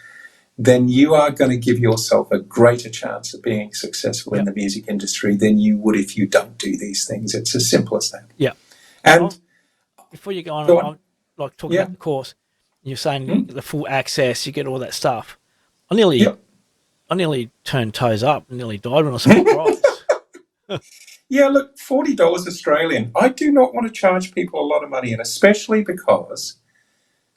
Speaker 2: Then you are going to give yourself a greater chance of being successful in the music industry than you would if you don't do these things. It's as simple as that.
Speaker 1: Yeah.
Speaker 2: And
Speaker 1: before you go on, like talking about the course, you're saying the full access, you get all that stuff. I nearly turned toes up and nearly died when I saw the price.
Speaker 2: Yeah, look, $40 Australian. I do not want to charge people a lot of money, and especially because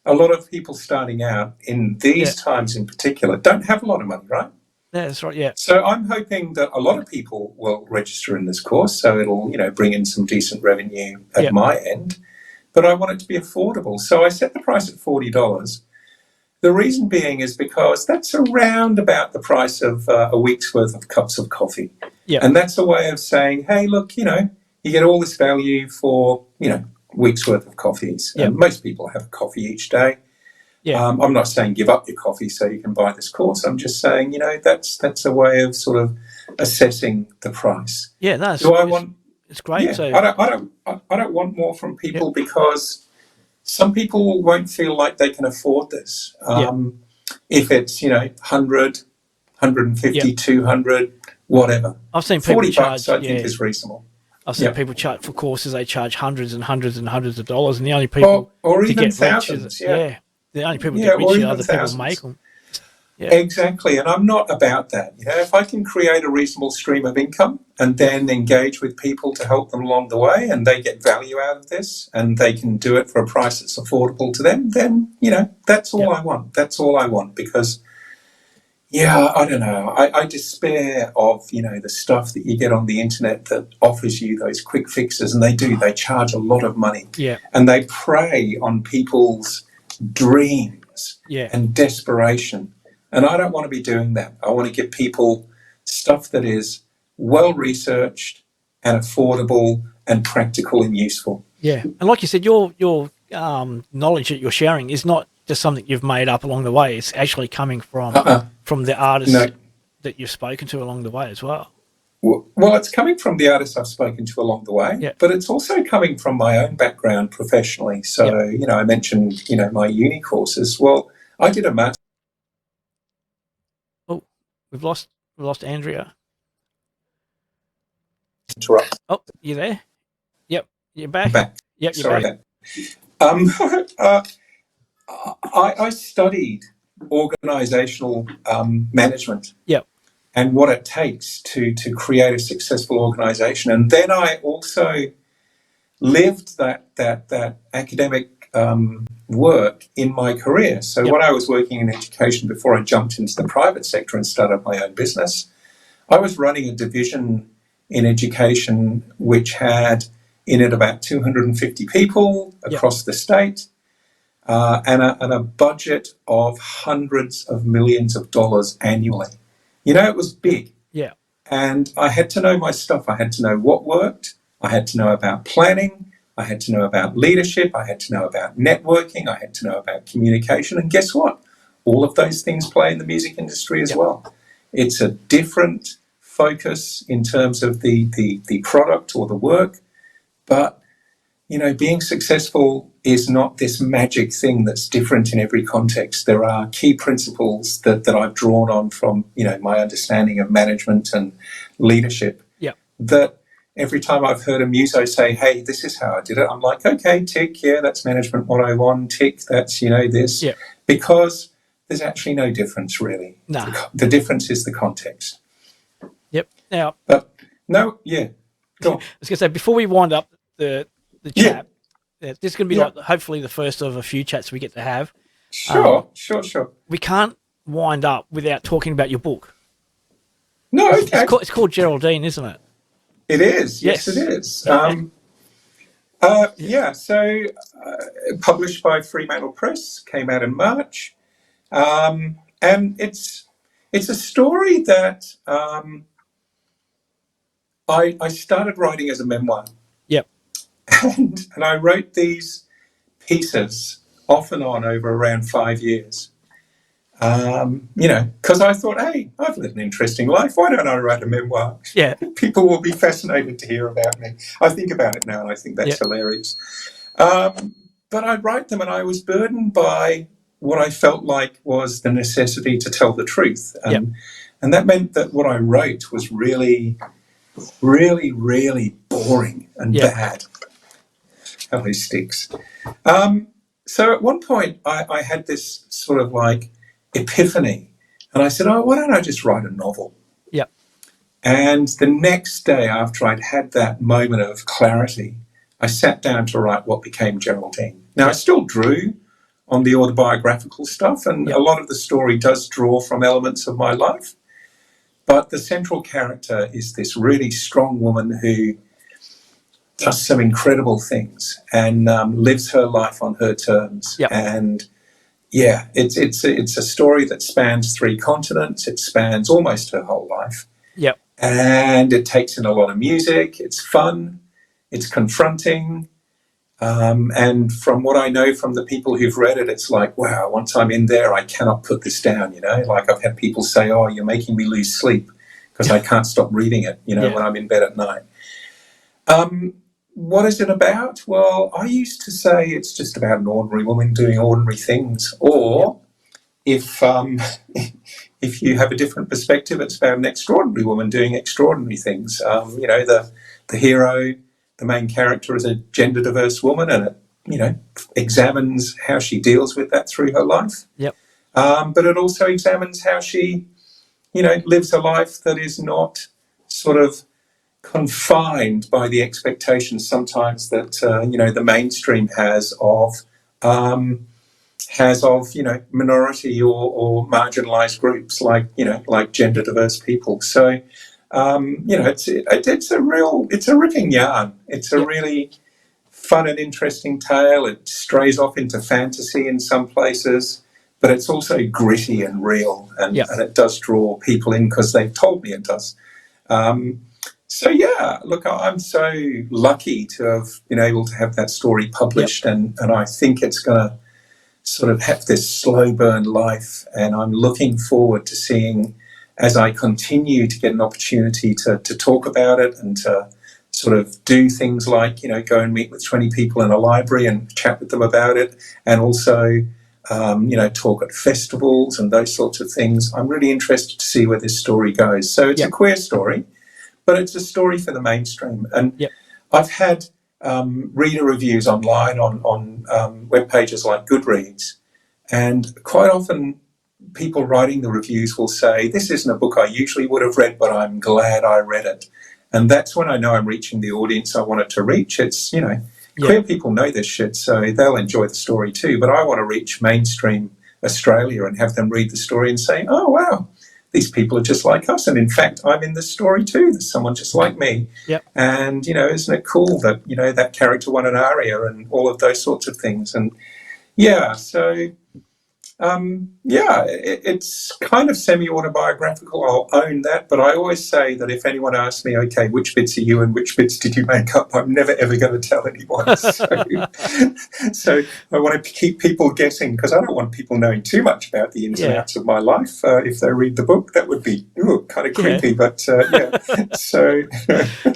Speaker 2: a lot of people starting out in these times in particular don't have a lot of money, right?
Speaker 1: Yeah, that's right, yeah.
Speaker 2: So I'm hoping that a lot of people will register in this course, so it'll, bring in some decent revenue at my end. But I want it to be affordable. So I set the price at $40. The reason being is because that's around about the price of a week's worth of cups of coffee. And that's a way of saying, hey, look, you get all this value for, week's worth of coffees. And most people have a coffee each day. I'm not saying give up your coffee so you can buy this course. I'm just saying, that's a way of sort of assessing the price.
Speaker 1: Yeah, no, it's great.
Speaker 2: Yeah,
Speaker 1: so
Speaker 2: I don't want more from people because some people won't feel like they can afford this. If it's, 100, 150, 200, whatever.
Speaker 1: I've seen people
Speaker 2: $40
Speaker 1: charge,
Speaker 2: I think is reasonable.
Speaker 1: I've seen people charge for courses, they charge hundreds and hundreds and hundreds of dollars, and the only people
Speaker 2: or
Speaker 1: to
Speaker 2: even
Speaker 1: get
Speaker 2: thousands,
Speaker 1: the only people to get rich are the people who make them. Yeah.
Speaker 2: Exactly, and I'm not about that. If I can create a reasonable stream of income and then engage with people to help them along the way, and they get value out of this, and they can do it for a price that's affordable to them, then, that's all I want. That's all I want, because, I don't know. I despair of, the stuff that you get on the internet that offers you those quick fixes, and they charge a lot of money. And they prey on people's dreams
Speaker 1: Yeah.
Speaker 2: and desperation. And I don't want to be doing that. I want to give people stuff that is well researched and affordable and practical and useful.
Speaker 1: Yeah. And like you said, your knowledge that you're sharing is not just something you've made up along the way. It's actually coming from the artists that you've spoken to along the way as well.
Speaker 2: Well, it's coming from the artists I've spoken to along the way, but it's also coming from my own background professionally. So, you know, I mentioned, you know, my uni courses. Well, I did a master's.
Speaker 1: Oh, we've lost Andrea.
Speaker 2: Interrupt.
Speaker 1: Oh, you there? Yep, you're back. Yep, you're
Speaker 2: Sorry.
Speaker 1: back.
Speaker 2: I studied organizational management.
Speaker 1: Yep.
Speaker 2: And what it takes to create a successful organization. And then I also lived that academic work in my career. So when I was working in education before I jumped into the private sector and started my own business, I was running a division in education which had in it about 250 people across the state and a budget of hundreds of millions of dollars annually. You know, it was big.
Speaker 1: Yeah.
Speaker 2: And I had to know my stuff. I had to know what worked. I had to know about planning. I had to know about leadership. I had to know about networking. I had to know about communication. And guess what? All of those things play in the music industry as well. It's a different focus in terms of the product or the work. But, you know, being successful is not this magic thing that's different in every context. There are key principles that I've drawn on from, you know, my understanding of management and leadership.
Speaker 1: Yeah.
Speaker 2: That every time I've heard a muso say, hey, this is how I did it, I'm like, okay, tick, yeah, that's management 101, tick, that's, you know, this. Yeah. Because there's actually no difference, really.
Speaker 1: No.
Speaker 2: The difference is the context.
Speaker 1: Yep. Now.
Speaker 2: But, no, yeah. Go on.
Speaker 1: I was going to say, before we wind up the chat, this is going to be like hopefully the first of a few chats we get to have.
Speaker 2: Sure.
Speaker 1: We can't wind up without talking about your book.
Speaker 2: No, okay.
Speaker 1: It's called Geraldine, isn't it?
Speaker 2: It is. Yes, it is. So published by Fremantle Press, came out in March. And it's a story that I started writing as a memoir.
Speaker 1: Yep.
Speaker 2: And I wrote these pieces off and on over around 5 years. You know, because I thought, hey, I've lived an interesting life. Why don't I write a memoir?
Speaker 1: Yeah.
Speaker 2: People will be fascinated to hear about me. I think about it now and I think that's hilarious. But I'd write them and I was burdened by what I felt like was the necessity to tell the truth. And that meant that what I wrote was really, really, really boring and bad. How he sticks. So at one point I had this sort of like epiphany and I said, oh, why don't I just write a novel?
Speaker 1: Yep.
Speaker 2: And the next day after I'd had that moment of clarity, I sat down to write what became Geraldine. Now I still drew on the autobiographical stuff and a lot of the story does draw from elements of my life. But the central character is this really strong woman who does some incredible things and lives her life on her terms.
Speaker 1: Yep.
Speaker 2: And it's a story that spans 3 continents. It spans almost her whole life.
Speaker 1: Yep.
Speaker 2: And it takes in a lot of music. It's fun. It's confronting. And from what I know from the people who've read it, it's like, wow, once I'm in there, I cannot put this down, you know? Like I've had people say, oh, you're making me lose sleep because I can't stop reading it, you know, when I'm in bed at night. What is it about? Well, I used to say it's just about an ordinary woman doing ordinary things. Or if you have a different perspective, it's about an extraordinary woman doing extraordinary things. You know, the hero, the main character is a gender diverse woman and it, you know, examines how she deals with that through her life.
Speaker 1: Yep.
Speaker 2: But it also examines how she, you know, lives a life that is not sort of confined by the expectations sometimes that, you know, the mainstream has of, you know, minority or marginalized groups like, you know, like gender diverse people. So, you know, it's a ripping yarn. It's a really fun and interesting tale. It strays off into fantasy in some places, but it's also gritty and real, and it does draw people in because they've told me it does. So yeah, look, I'm so lucky to have been able to have that story published, and I think it's going to sort of have this slow burn life, and I'm looking forward to seeing, as I continue to get an opportunity to talk about it and to sort of do things like, go and meet with 20 people in a library and chat with them about it, and also, talk at festivals and those sorts of things. I'm really interested to see where this story goes. So it's a queer story, but it's a story for the mainstream. And I've had reader reviews online on web pages like Goodreads, and quite often people writing the reviews will say, this isn't a book I usually would have read, but I'm glad I read it. And that's when I know I'm reaching the audience I want it to reach. It's, queer people know this shit, so they'll enjoy the story too. But I want to reach mainstream Australia and have them read the story and say, oh, wow, these people are just like us. And in fact, I'm in this story too. There's someone just like me. And, isn't it cool that, that character won an ARIA and all of those sorts of things. And so... it's kind of semi-autobiographical, I'll own that, but I always say that if anyone asks me, okay, which bits are you and which bits did you make up, I'm never ever going to tell anyone. So I want to keep people guessing, because I don't want people knowing too much about the ins and outs of my life. If they read the book, that would be kind of creepy, but so...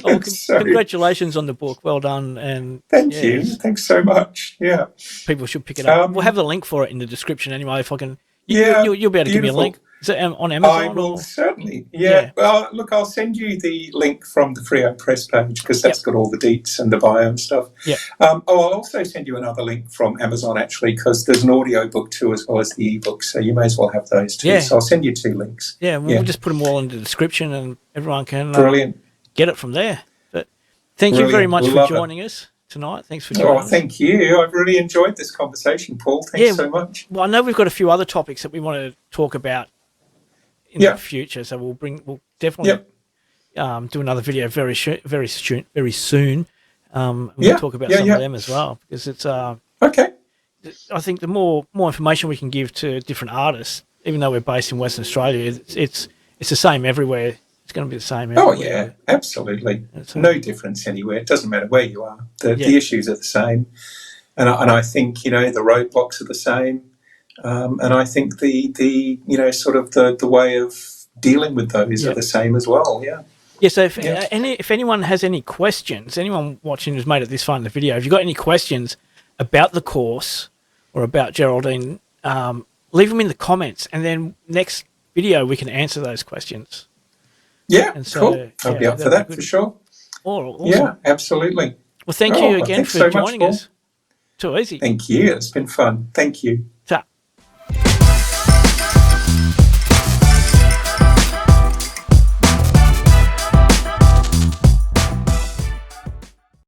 Speaker 1: Oh, congratulations on the book. Well done. And
Speaker 2: Thank you. Thanks so much. Yeah.
Speaker 1: People should pick it up. We'll have the link for it in the description anyway. If I can, you'll be able to give me a link. Is it on Amazon?
Speaker 2: I will certainly. Yeah. Well, look, I'll send you the link from the Freo Press page, because that's got all the deets and the bio and stuff. I'll also send you another link from Amazon, actually, because there's an audio book too, as well as the ebook. So you may as well have those too. So I'll send you 2 links.
Speaker 1: We'll just put them all in the description, and everyone can get it from there. But thank you very much for joining us tonight. Thanks for joining us.
Speaker 2: Thank you. I've really enjoyed this conversation, Paul. Thanks so much.
Speaker 1: Well, I know we've got a few other topics that we want to talk about in the future, so we'll definitely do another video very soon. We'll talk about some of them as well, because it's I think the more information we can give to different artists, even though we're based in Western Australia, it's the same everywhere. It's going to be the same everywhere.
Speaker 2: Oh, yeah, absolutely. No difference anywhere. It doesn't matter where you are. The issues are the same. And I think, the roadblocks are the same. And I think the sort of the way of dealing with those are the same as well,
Speaker 1: So if anyone has any questions, anyone watching who's made it this far in the video, if you've got any questions about the course or about Geraldine, leave them in the comments, and then next video we can answer those questions.
Speaker 2: Yeah, cool. I'll be up for that for sure.
Speaker 1: Awesome.
Speaker 2: Yeah, absolutely.
Speaker 1: Well, thank you again for joining us. Too easy.
Speaker 2: Thank you. It's been fun. Thank you.
Speaker 1: Ta.